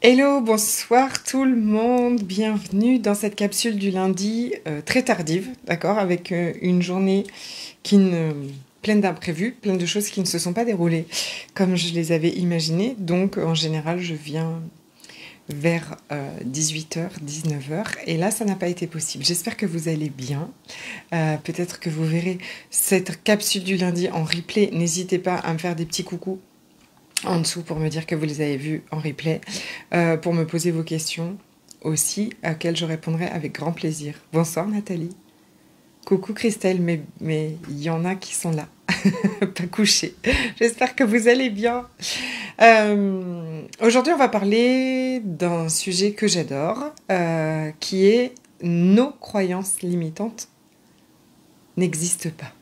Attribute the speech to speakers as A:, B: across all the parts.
A: Hello, bonsoir tout le monde, bienvenue dans cette capsule du lundi très tardive, d'accord, avec une journée pleine d'imprévus, plein de choses qui ne se sont pas déroulées comme je les avais imaginées, donc en général je viens vers 18h, 19h, et là ça n'a pas été possible. J'espère que vous allez bien, peut-être que vous verrez cette capsule du lundi en replay, n'hésitez pas à me faire des petits coucous en dessous pour me dire que vous les avez vus en replay, pour me poser vos questions aussi, auxquelles je répondrai avec grand plaisir. Bonsoir Nathalie. Coucou Christelle, mais il y en a qui sont là, pas couchés. J'espère que vous allez bien. Aujourd'hui, on va parler d'un sujet que j'adore, qui est nos croyances limitantes n'existent pas.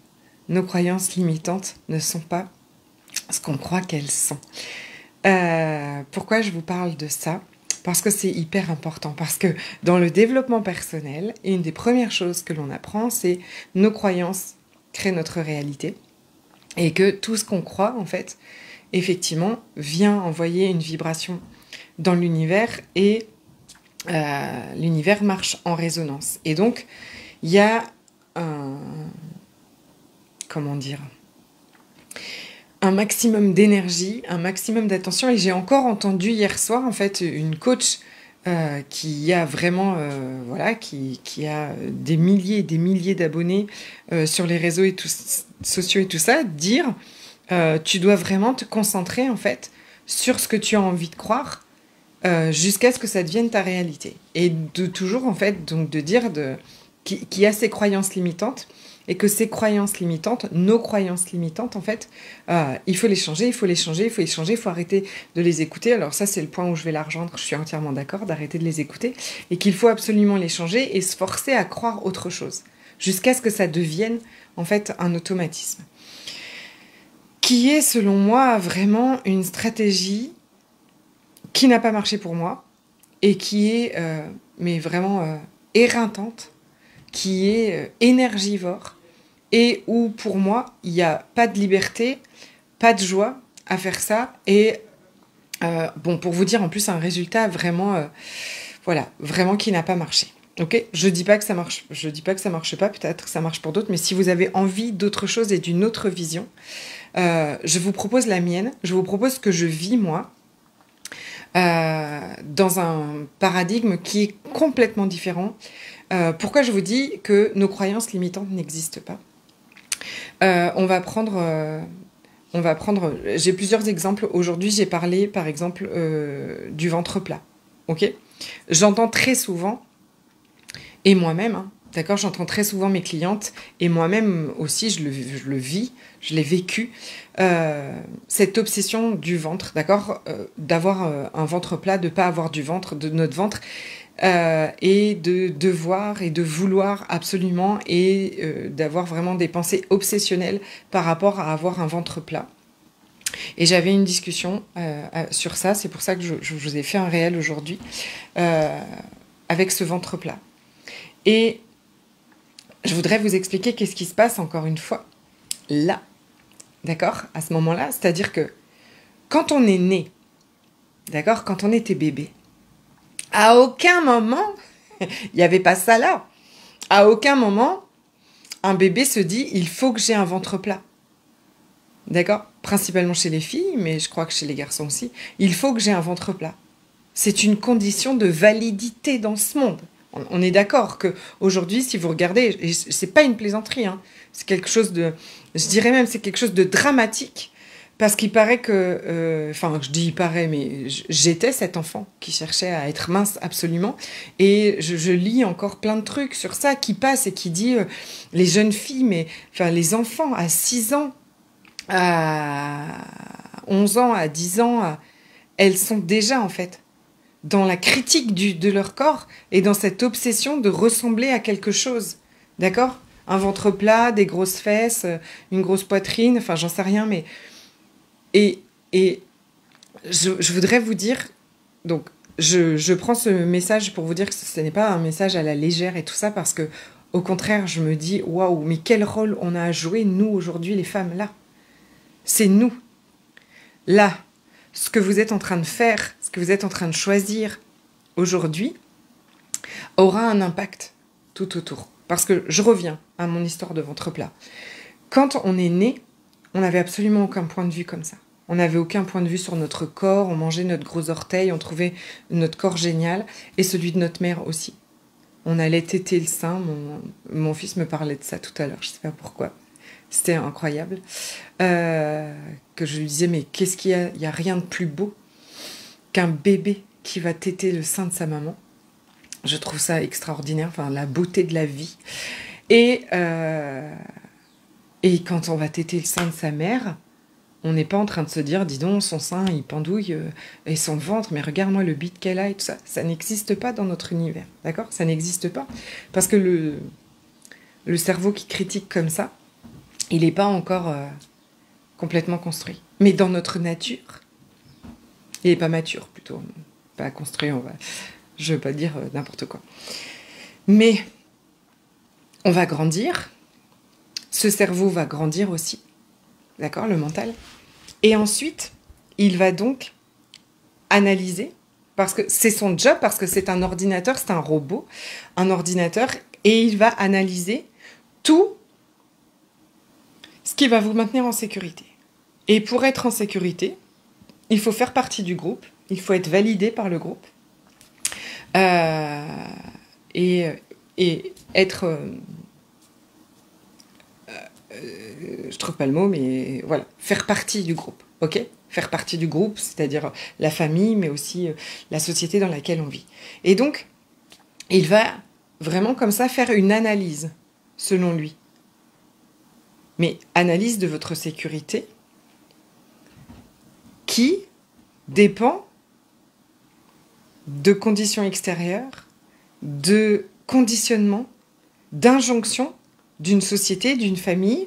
A: Nos croyances limitantes ne sont pas ce qu'on croit qu'elles sont. Pourquoi je vous parle de ça ? Parce que c'est hyper important. Parce que dans le développement personnel, une des premières choses que l'on apprend, c'est nos croyances créent notre réalité. Et que tout ce qu'on croit, en fait, effectivement, vient envoyer une vibration dans l'univers et l'univers marche en résonance. Et donc, il y a un... Comment dire ? Un maximum d'énergie, un maximum d'attention. Et j'ai encore entendu hier soir, en fait, une coach qui a vraiment, voilà, qui a des milliers et des milliers d'abonnés sur les réseaux et sociaux et tout ça, dire tu dois vraiment te concentrer, en fait, sur ce que tu as envie de croire jusqu'à ce que ça devienne ta réalité. Et de toujours, en fait, donc de dire qu'il y a ces croyances limitantes, et que ces croyances limitantes, nos croyances limitantes, en fait, il faut les changer, il faut arrêter de les écouter. Alors ça, c'est le point où je vais la rejoindre, je suis entièrement d'accord, d'arrêter de les écouter, et qu'il faut absolument les changer et se forcer à croire autre chose, jusqu'à ce que ça devienne, en fait, un automatisme. Qui est, selon moi, vraiment une stratégie qui n'a pas marché pour moi, et qui est, mais vraiment éreintante, qui est énergivore, et où, pour moi, il n'y a pas de liberté, pas de joie à faire ça, et bon, pour vous dire, en plus, un résultat vraiment, voilà, vraiment qui n'a pas marché. Ok, je dis pas que ça marche pas, peut-être que ça marche pour d'autres, mais si vous avez envie d'autre chose et d'une autre vision, je vous propose la mienne, je vous propose ce que je vis, moi, dans un paradigme qui est complètement différent. Pourquoi je vous dis que nos croyances limitantes n'existent pas ? On va prendre, j'ai plusieurs exemples. Aujourd'hui, j'ai parlé, par exemple, du ventre plat. Ok ? J'entends très souvent, et moi-même, hein, d'accord, j'entends très souvent mes clientes, et moi-même aussi, je le vis, je l'ai vécu, cette obsession du ventre, d'accord, d'avoir un ventre plat, de ne pas avoir du ventre, de notre ventre, et de devoir et de vouloir absolument, et d'avoir vraiment des pensées obsessionnelles par rapport à avoir un ventre plat. Et j'avais une discussion sur ça, c'est pour ça que je vous ai fait un réel aujourd'hui, avec ce ventre plat. Et je voudrais vous expliquer qu'est-ce qui se passe, encore une fois, là, d'accord, à ce moment-là. C'est-à-dire que quand on est né, d'accord, quand on était bébé, à aucun moment, il n'y avait pas ça là. À aucun moment, un bébé se dit « il faut que j'ai un ventre plat ». D'accord ? Principalement chez les filles, mais je crois que chez les garçons aussi. Il faut que j'ai un ventre plat. C'est une condition de validité dans ce monde. On est d'accord qu'aujourd'hui, si vous regardez, et c'est pas une plaisanterie, hein, c'est quelque chose de... Je dirais même c'est quelque chose de dramatique. Parce qu'il paraît que... Enfin, je dis il paraît, mais j'étais cet enfant qui cherchait à être mince absolument. Et je lis encore plein de trucs sur ça qui passent et qui dit les jeunes filles, mais enfin les enfants à 6 ans, à 11 ans, à 10 ans, elles sont déjà en fait dans la critique de leur corps et dans cette obsession de ressembler à quelque chose. D'accord ? Un ventre plat, des grosses fesses, une grosse poitrine, enfin j'en sais rien, mais... Et je voudrais vous dire, donc je prends ce message pour vous dire que ce n'est pas un message à la légère et tout ça, parce que au contraire, je me dis, waouh, mais quel rôle on a à jouer, nous, aujourd'hui, les femmes, là. C'est nous. Là, ce que vous êtes en train de faire, ce que vous êtes en train de choisir aujourd'hui aura un impact tout autour. Parce que je reviens à mon histoire de ventre plat. Quand on est né, on n'avait absolument aucun point de vue comme ça. On n'avait aucun point de vue sur notre corps, on mangeait notre gros orteil, on trouvait notre corps génial, et celui de notre mère aussi. On allait téter le sein, mon fils me parlait de ça tout à l'heure, je ne sais pas pourquoi. C'était incroyable. Que je lui disais, mais qu'est-ce qu'il y a? Il n'y a rien de plus beau qu'un bébé qui va téter le sein de sa maman. Je trouve ça extraordinaire, enfin la beauté de la vie. Et quand on va téter le sein de sa mère, on n'est pas en train de se dire, dis donc, son sein, il pendouille, et son ventre, mais regarde-moi le bide qu'elle a, et tout ça. Ça n'existe pas dans notre univers, d'accord? Ça n'existe pas. Parce que le cerveau qui critique comme ça, il n'est pas encore complètement construit. Mais dans notre nature, il n'est pas mature, plutôt. Pas construit, je ne veux pas dire n'importe quoi. Mais on va grandir, ce cerveau va grandir aussi, d'accord, le mental. Et ensuite, il va donc analyser, parce que c'est son job, parce que c'est un ordinateur, c'est un robot, un ordinateur, et il va analyser tout ce qui va vous maintenir en sécurité. Et pour être en sécurité, il faut faire partie du groupe, il faut être validé par le groupe, et être... je trouve pas le mot, mais voilà, faire partie du groupe, ok? Faire partie du groupe, c'est-à-dire la famille, mais aussi la société dans laquelle on vit. Et donc, il va vraiment comme ça faire une analyse, selon lui. Mais analyse de votre sécurité qui dépend de conditions extérieures, de conditionnement, d'injonctions d'une société, d'une famille,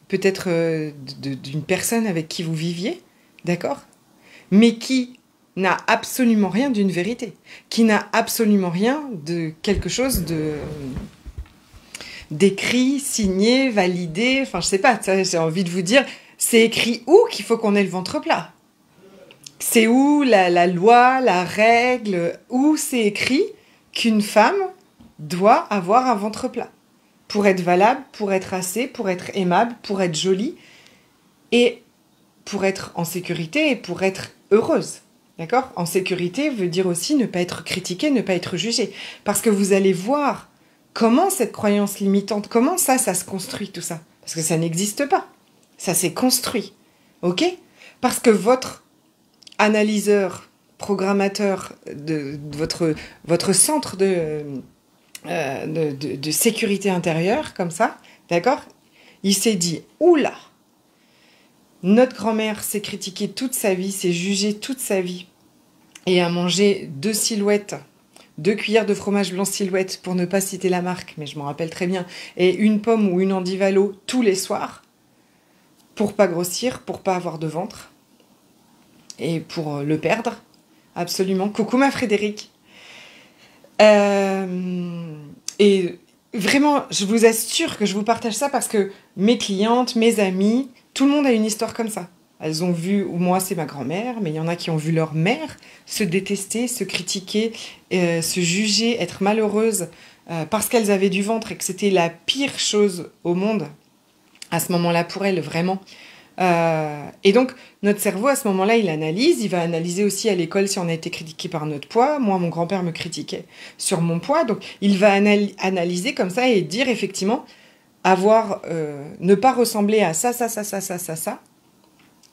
A: peut-être d'une personne avec qui vous viviez, d'accord? Mais qui n'a absolument rien d'une vérité, qui n'a absolument rien de quelque chose d'écrit, signé, validé, enfin je sais pas, j'ai envie de vous dire, c'est écrit où qu'il faut qu'on ait le ventre plat? C'est où la loi, la règle, où c'est écrit qu'une femme doit avoir un ventre plat? Pour être valable, pour être assez, pour être aimable, pour être jolie, et pour être en sécurité et pour être heureuse. D'accord? En sécurité veut dire aussi ne pas être critiquée, ne pas être jugée. Parce que vous allez voir comment cette croyance limitante, comment ça se construit tout ça. Parce que ça n'existe pas. Ça s'est construit. Ok? Parce que votre analyseur, programmateur, de votre centre de sécurité intérieure, comme ça, d'accord? Il s'est dit, oula, notre grand-mère s'est critiquée toute sa vie, s'est jugée toute sa vie, et a mangé 2 cuillères de fromage blanc Silhouette, pour ne pas citer la marque, mais je m'en rappelle très bien, et une pomme ou une Andivalo tous les soirs, pour pas grossir, pour pas avoir de ventre, et pour le perdre, absolument. Coucou ma Frédéric. Et vraiment, je vous assure que je vous partage ça parce que mes clientes, mes amies, tout le monde a une histoire comme ça. Elles ont vu, ou moi c'est ma grand-mère, mais il y en a qui ont vu leur mère se détester, se critiquer, se juger, être malheureuse parce qu'elles avaient du ventre et que c'était la pire chose au monde à ce moment-là pour elles, vraiment. Et donc, notre cerveau, à ce moment-là, il analyse. Il va analyser aussi à l'école si on a été critiqué par notre poids. Moi, mon grand-père me critiquait sur mon poids. Donc, il va analyser comme ça et dire, effectivement, ne pas ressembler à ça,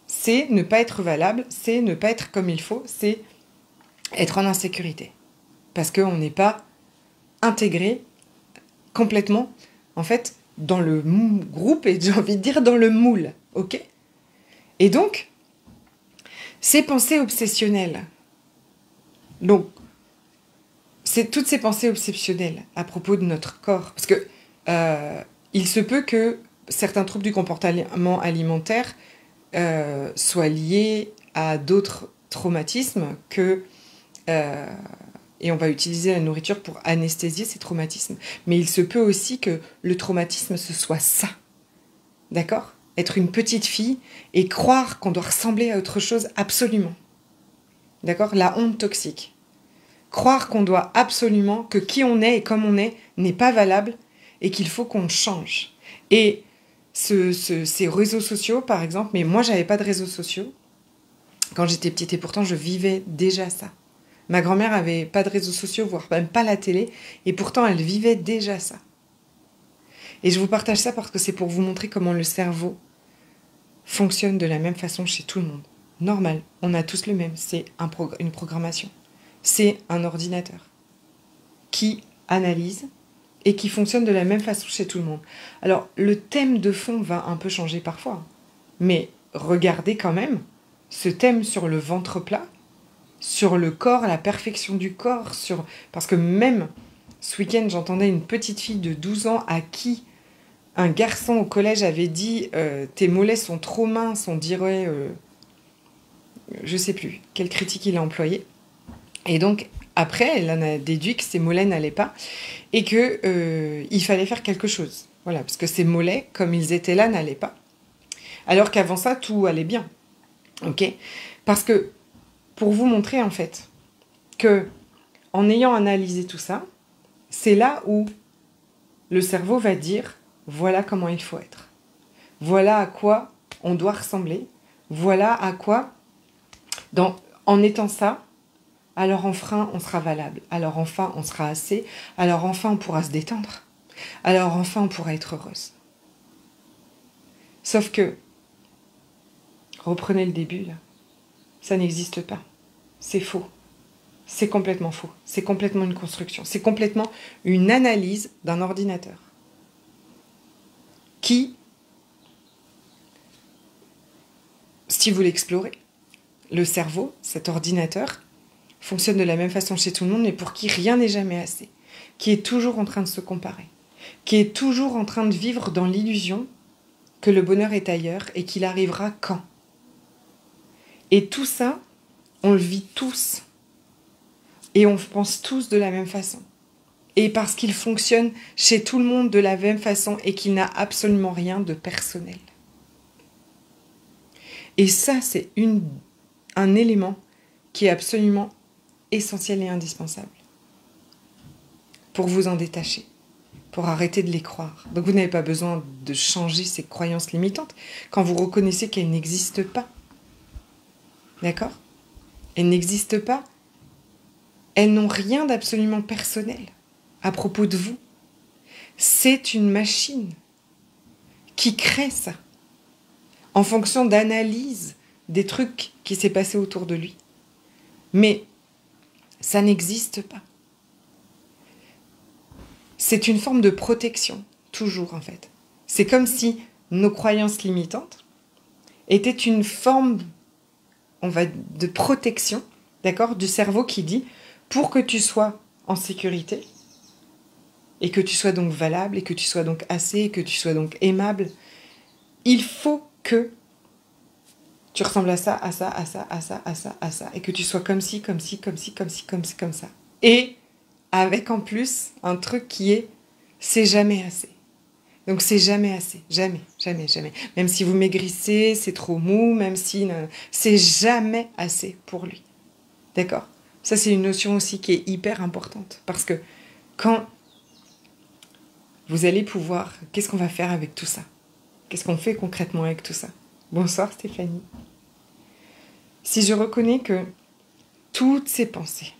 A: c'est ne pas être valable, c'est ne pas être comme il faut, c'est être en insécurité. Parce qu'on n'est pas intégré complètement, en fait, dans le groupe et j'ai envie de dire dans le moule. Ok ? Et donc, ces pensées obsessionnelles, donc, c'est toutes ces pensées obsessionnelles à propos de notre corps, parce que il se peut que certains troubles du comportement alimentaire soient liés à d'autres traumatismes et on va utiliser la nourriture pour anesthésier ces traumatismes. Mais il se peut aussi que le traumatisme, ce soit ça. D'accord ? Être une petite fille et croire qu'on doit ressembler à autre chose absolument. D'accord? La honte toxique. Croire qu'on doit absolument, que qui on est et comme on est n'est pas valable et qu'il faut qu'on change. Et ces réseaux sociaux, par exemple, mais moi, j'avais pas de réseaux sociaux quand j'étais petite et pourtant, je vivais déjà ça. Ma grand-mère avait pas de réseaux sociaux, voire même pas la télé, et pourtant, elle vivait déjà ça. Et je vous partage ça parce que c'est pour vous montrer comment le cerveau fonctionne de la même façon chez tout le monde. Normal, on a tous le même, c'est une programmation. C'est un ordinateur qui analyse et qui fonctionne de la même façon chez tout le monde. Alors, le thème de fond va un peu changer parfois, mais regardez quand même ce thème sur le ventre plat, sur le corps, la perfection du corps, parce que même ce week-end, j'entendais une petite fille de 12 ans à qui un garçon au collège avait dit tes mollets sont trop minces, on dirait... je sais plus quelle critique il a employée. Et donc, après, elle en a déduit que ses mollets n'allaient pas et qu'il fallait faire quelque chose. Voilà, parce que ses mollets, comme ils étaient là, n'allaient pas. Alors qu'avant ça, tout allait bien. Ok? Parce que, pour vous montrer, en fait, que en ayant analysé tout ça, c'est là où le cerveau va dire, voilà comment il faut être. Voilà à quoi on doit ressembler. Voilà à quoi, en étant ça, alors enfin on sera valable. Alors enfin on sera assez. Alors enfin on pourra se détendre. Alors enfin on pourra être heureuse. Sauf que, reprenez le début là, ça n'existe pas. C'est faux. C'est complètement faux. C'est complètement une construction. C'est complètement une analyse d'un ordinateur qui, si vous l'explorez, le cerveau, cet ordinateur, fonctionne de la même façon chez tout le monde, mais pour qui rien n'est jamais assez, qui est toujours en train de se comparer, qui est toujours en train de vivre dans l'illusion que le bonheur est ailleurs et qu'il arrivera quand. Et tout ça, on le vit tous. Et on pense tous de la même façon. Et parce qu'il fonctionne chez tout le monde de la même façon et qu'il n'a absolument rien de personnel. Et ça, c'est un élément qui est absolument essentiel et indispensable pour vous en détacher, pour arrêter de les croire. Donc vous n'avez pas besoin de changer ces croyances limitantes quand vous reconnaissez qu'elles n'existent pas. D'accord? Elles n'existent pas. Elles n'ont rien d'absolument personnel à propos de vous. C'est une machine qui crée ça en fonction d'analyse des trucs qui s'est passé autour de lui. Mais ça n'existe pas. C'est une forme de protection, toujours en fait. C'est comme si nos croyances limitantes étaient une forme, de protection, d'accord, du cerveau qui dit, pour que tu sois en sécurité, et que tu sois donc valable, et que tu sois donc assez, et que tu sois donc aimable, il faut que tu ressembles à ça, à ça, à ça, à ça, à ça, à ça, et que tu sois comme ci, comme ci, comme ci, comme ci, comme ci, comme ça. Et avec en plus un truc qui est, c'est jamais assez. Donc c'est jamais assez, jamais, jamais, jamais. Même si vous maigrissez, c'est trop mou, même si... c'est jamais assez pour lui. D'accord? Ça, c'est une notion aussi qui est hyper importante. Parce que quand vous allez pouvoir... Qu'est-ce qu'on va faire avec tout ça? Qu'est-ce qu'on fait concrètement avec tout ça? Bonsoir Stéphanie. Si je reconnais que toutes ces pensées,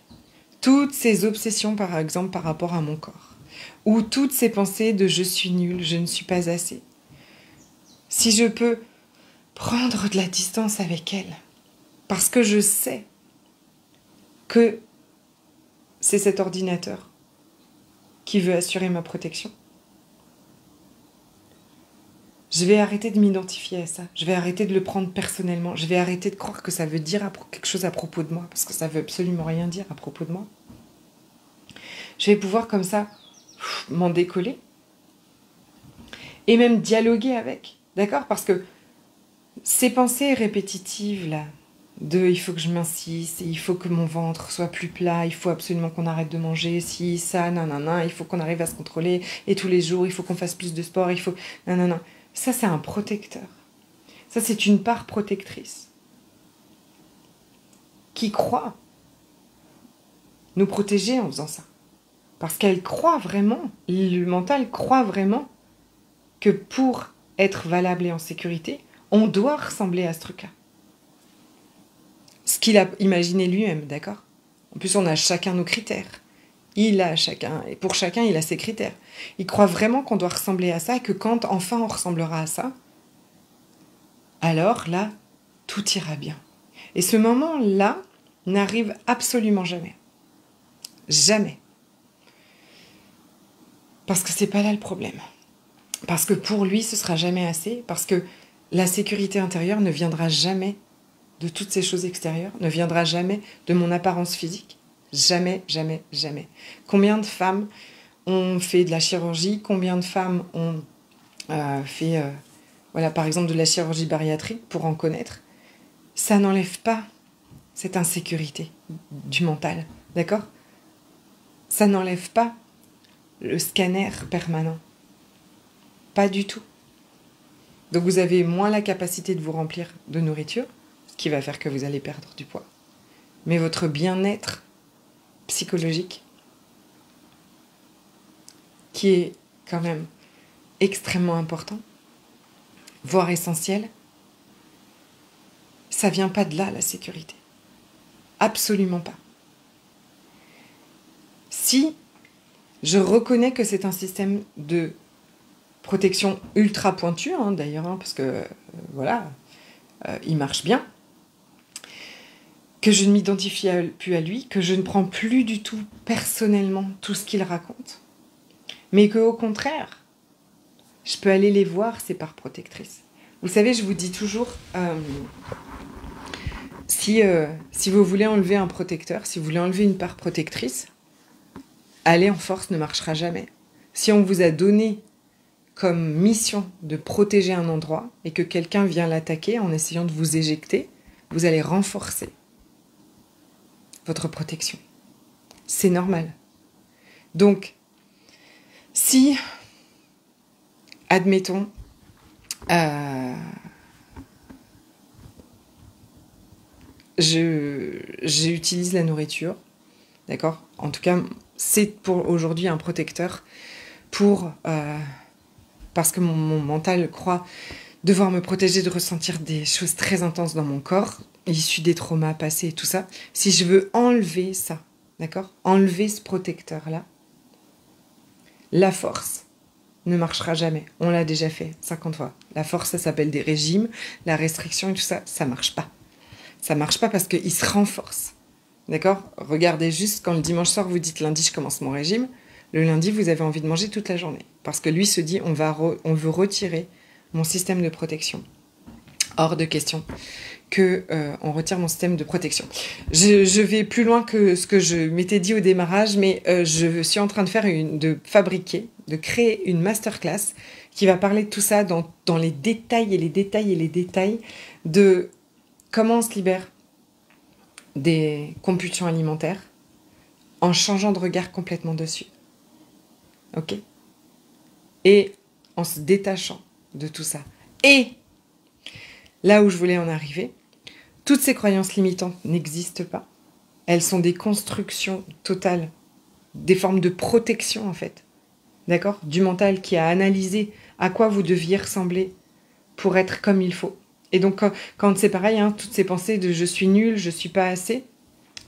A: toutes ces obsessions par exemple par rapport à mon corps, ou toutes ces pensées de je suis nulle, je ne suis pas assez, si je peux prendre de la distance avec elles, parce que je sais que c'est cet ordinateur qui veut assurer ma protection, je vais arrêter de m'identifier à ça. Je vais arrêter de le prendre personnellement. Je vais arrêter de croire que ça veut dire quelque chose à propos de moi, parce que ça veut absolument rien dire à propos de moi. Je vais pouvoir comme ça m'en décoller et même dialoguer avec, d'accord? Parce que ces pensées répétitives là, il faut que je m'insiste, il faut que mon ventre soit plus plat, il faut absolument qu'on arrête de manger, si, ça, nanana, il faut qu'on arrive à se contrôler, et tous les jours, il faut qu'on fasse plus de sport, il faut... nanana. Ça, c'est un protecteur. Ça, c'est une part protectrice qui croient nous protéger en faisant ça. Parce qu'elle croit vraiment, le mental croit vraiment que pour être valable et en sécurité, on doit ressembler à ce truc-là. Ce qu'il a imaginé lui-même, d'accord? En plus, on a chacun nos critères. Il a chacun, et pour chacun, il a ses critères. Il croit vraiment qu'on doit ressembler à ça et que quand enfin on ressemblera à ça, alors là, tout ira bien. Et ce moment-là n'arrive absolument jamais. Jamais. Parce que c'est pas là le problème. Parce que pour lui, ce sera jamais assez. Parce que la sécurité intérieure ne viendra jamais de toutes ces choses extérieures, ne viendra jamais de mon apparence physique. Jamais, jamais, jamais. Combien de femmes ont fait de la chirurgie? Combien de femmes ont fait, voilà, par exemple, de la chirurgie bariatrique pour en connaître? Ça n'enlève pas cette insécurité du mental, d'accord? Ça n'enlève pas le scanner permanent. Pas du tout. Donc vous avez moins la capacité de vous remplir de nourriture, ce qui va faire que vous allez perdre du poids. Mais votre bien-être psychologique, qui est quand même extrêmement important, voire essentiel, ça vient pas de là, la sécurité. Absolument pas. Si je reconnais que c'est un système de protection ultra pointu, d'ailleurs, parce que, voilà, il marche bien, que je ne m'identifie plus à lui, que je ne prends plus du tout personnellement tout ce qu'il raconte, mais qu'au contraire, je peux aller les voir, ces parts protectrices. Vous savez, je vous dis toujours, si vous voulez enlever un protecteur, si vous voulez enlever une part protectrice, aller en force ne marchera jamais. Si on vous a donné comme mission de protéger un endroit et que quelqu'un vient l'attaquer en essayant de vous éjecter, vous allez renforcer votre protection. C'est normal. Donc, si, admettons, j'utilise la nourriture, d'accord? En tout cas, c'est pour aujourd'hui un protecteur parce que mon mental croit devoir me protéger de ressentir des choses très intenses dans mon corps, issues des traumas passés et tout ça. Si je veux enlever ça, d'accord? Enlever ce protecteur-là, la force ne marchera jamais. On l'a déjà fait 50 fois. La force, ça s'appelle des régimes, la restriction et tout ça, ça marche pas. Ça marche pas parce qu'il se renforce. D'accord? Regardez juste quand le dimanche soir, vous dites lundi, je commence mon régime. Le lundi, vous avez envie de manger toute la journée. Parce que lui se dit, on veut retirer mon système de protection. Hors de question qu'on retire mon système de protection. Je vais plus loin que ce que je m'étais dit au démarrage, mais je suis en train de faire de créer une masterclass qui va parler de tout ça dans les détails et les détails et les détails de comment on se libère des compulsions alimentaires en changeant de regard complètement dessus. Ok? Et en se détachant de tout ça. Et là où je voulais en arriver, toutes ces croyances limitantes n'existent pas. Elles sont des constructions totales, des formes de protection en fait. D'accord? Du mental qui a analysé à quoi vous deviez ressembler pour être comme il faut. Et donc quand c'est pareil, toutes ces pensées de je suis nul, je suis pas assez,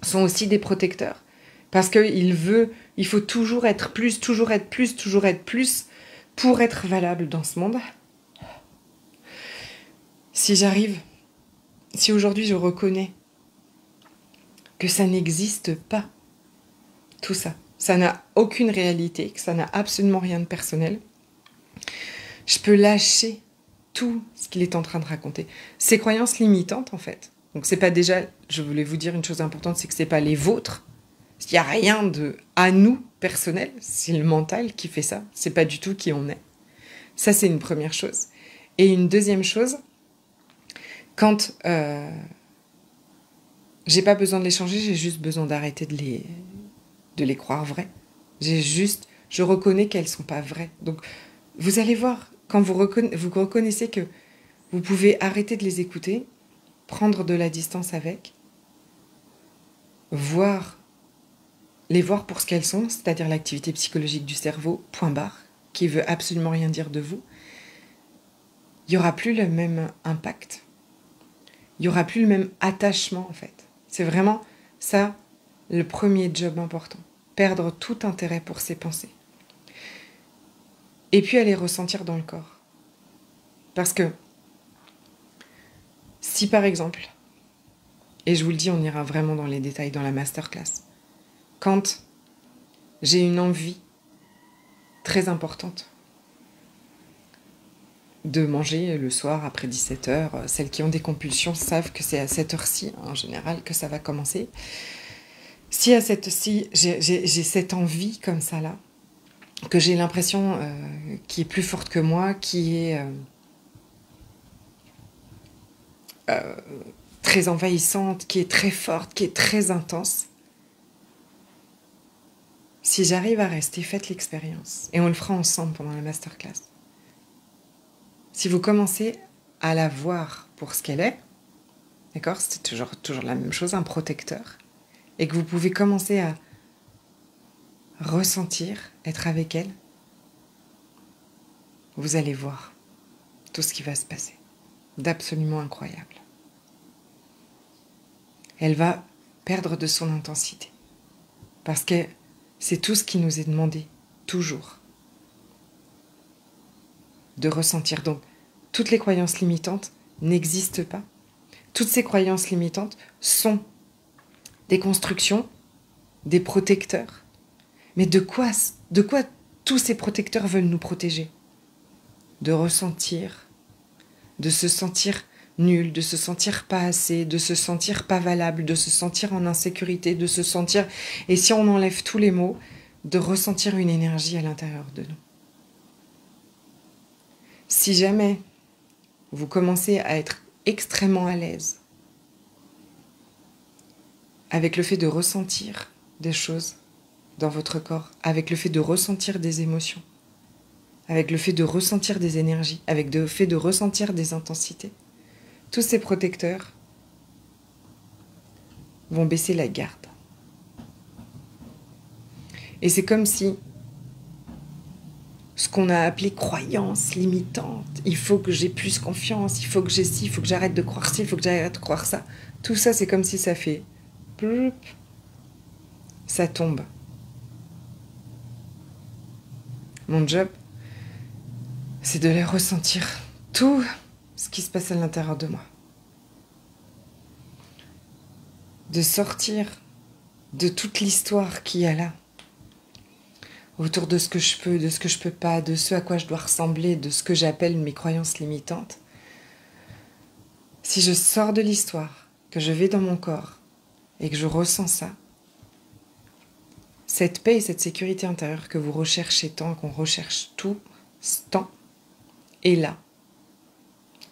A: sont aussi des protecteurs. Parce qu'il faut toujours être plus, toujours être plus, toujours être plus pour être valable dans ce monde. Si aujourd'hui je reconnais que ça n'existe pas, tout ça, ça n'a aucune réalité, que ça n'a absolument rien de personnel, je peux lâcher tout ce qu'il est en train de raconter. Ces croyances limitantes, en fait. Donc c'est pas déjà, je voulais vous dire une chose importante, c'est que c'est pas les vôtres. Il n'y a rien de à nous personnel, c'est le mental qui fait ça. C'est pas du tout qui on est. Ça, c'est une première chose. Et une deuxième chose, quand j'ai pas besoin de les changer, j'ai juste besoin d'arrêter de les croire vraies. Je reconnais qu'elles sont pas vraies. Donc, vous allez voir, quand vous reconnaissez que vous pouvez arrêter de les écouter, prendre de la distance avec, les voir pour ce qu'elles sont, c'est-à-dire l'activité psychologique du cerveau, point barre, qui veut absolument rien dire de vous, il n'y aura plus le même impact. Il n'y aura plus le même attachement, en fait. C'est vraiment ça, le premier job important. Perdre tout intérêt pour ses pensées. Et puis aller ressentir dans le corps. Parce que si par exemple, et je vous le dis, on ira vraiment dans les détails dans la masterclass, quand j'ai une envie très importante de manger le soir après 17h, celles qui ont des compulsions savent que c'est à cette heure-ci, en général, que ça va commencer. Si à cette heure-ci, j'ai cette envie comme ça là, que j'ai l'impression qui est plus forte que moi, qui est très envahissante, qui est très forte, qui est très intense, si j'arrive à rester, faites l'expérience. Et on le fera ensemble pendant la masterclass. Si vous commencez à la voir pour ce qu'elle est, d'accord, c'est toujours la même chose, un protecteur, et que vous pouvez commencer à ressentir, être avec elle, vous allez voir tout ce qui va se passer, d'absolument incroyable. Elle va perdre de son intensité, parce que c'est tout ce qui nous est demandé, toujours, de ressentir. Donc, toutes les croyances limitantes n'existent pas. Toutes ces croyances limitantes sont des constructions, des protecteurs. Mais de quoi tous ces protecteurs veulent nous protéger? De ressentir, de se sentir nul, de se sentir pas assez, de se sentir pas valable, de se sentir en insécurité, de se sentir, et si on enlève tous les mots, de ressentir une énergie à l'intérieur de nous. Si jamais vous commencez à être extrêmement à l'aise avec le fait de ressentir des choses dans votre corps, avec le fait de ressentir des émotions, avec le fait de ressentir des énergies, avec le fait de ressentir des intensités, tous ces protecteurs vont baisser la garde. Et c'est comme si ce qu'on a appelé croyance limitante, il faut que j'ai plus confiance, il faut que j'ai ci, il faut que j'arrête de croire ci, il faut que j'arrête de croire ça. Tout ça, c'est comme si ça fait... ça tombe. Mon job, c'est de les ressentir, tout ce qui se passe à l'intérieur de moi. De sortir de toute l'histoire qu'il y a là, autour de ce que je peux, de ce que je peux pas, de ce à quoi je dois ressembler, de ce que j'appelle mes croyances limitantes. Si je sors de l'histoire, que je vais dans mon corps et que je ressens ça, cette paix et cette sécurité intérieure que vous recherchez tant, qu'on recherche tout ce temps, est là,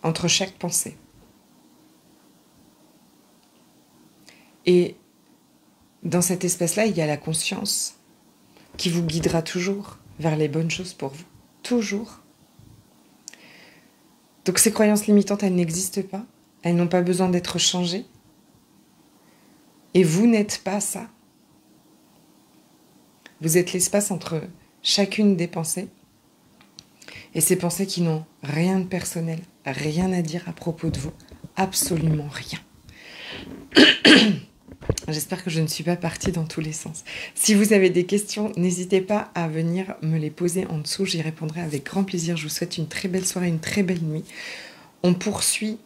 A: entre chaque pensée. Et dans cet espace-là, il y a la conscience qui vous guidera toujours vers les bonnes choses pour vous. Toujours. Donc ces croyances limitantes, elles n'existent pas. Elles n'ont pas besoin d'être changées. Et vous n'êtes pas ça. Vous êtes l'espace entre chacune des pensées. Et ces pensées qui n'ont rien de personnel, rien à dire à propos de vous. Absolument rien. J'espère que je ne suis pas partie dans tous les sens. Si vous avez des questions, n'hésitez pas à venir me les poser en dessous. J'y répondrai avec grand plaisir. Je vous souhaite une très belle soirée, une très belle nuit. On poursuit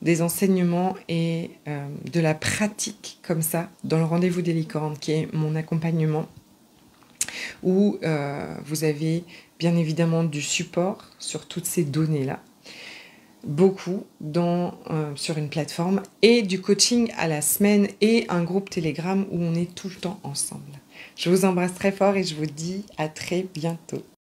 A: des enseignements et de la pratique comme ça dans le rendez-vous des licornes, qui est mon accompagnement, où vous avez bien évidemment du support sur toutes ces données-là. Beaucoup sur une plateforme et du coaching à la semaine et un groupe Telegram où on est tout le temps ensemble. Je vous embrasse très fort et je vous dis à très bientôt.